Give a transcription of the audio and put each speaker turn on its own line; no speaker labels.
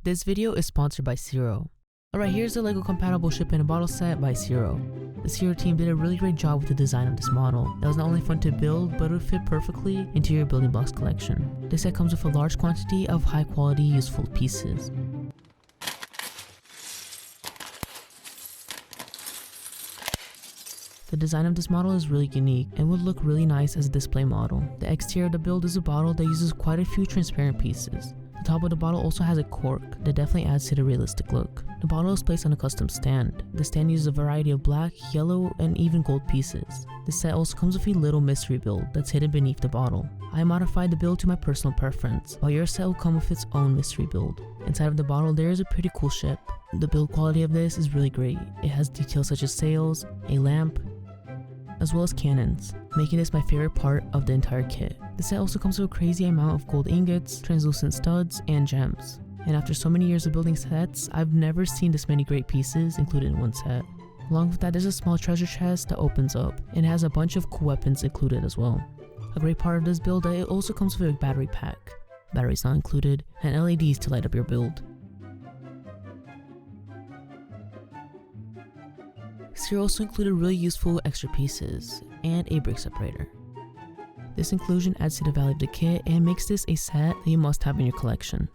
This video is sponsored by CIRO. Alright, here's the LEGO compatible ship in a bottle set by CIRO. The CIRO team did a really great job with the design of this model. That was not only fun to build, but it would fit perfectly into your building blocks collection. This set comes with a large quantity of high quality useful pieces. The design of this model is really unique and would look really nice as a display model. The exterior of the build is a bottle that uses quite a few transparent pieces. The top of the bottle also has a cork that definitely adds to the realistic look. The bottle is placed on a custom stand. The stand uses a variety of black, yellow, and even gold pieces. This set also comes with a little mystery build that's hidden beneath the bottle. I modified the build to my personal preference, while your set will come with its own mystery build. Inside of the bottle there is a pretty cool ship. The build quality of this is really great. It has details such as sails, a lamp, as well as cannons, making this my favorite part of the entire kit. The set also comes with a crazy amount of gold ingots, translucent studs, and gems. And after so many years of building sets, I've never seen this many great pieces included in one set. Along with that, there's a small treasure chest that opens up, and it has a bunch of cool weapons included as well. A great part of this build, it also comes with a battery pack, batteries not included, and LEDs to light up your build. CIRO also included really useful extra pieces and a brick separator. This inclusion adds to the value of the kit and makes this a set that you must have in your collection.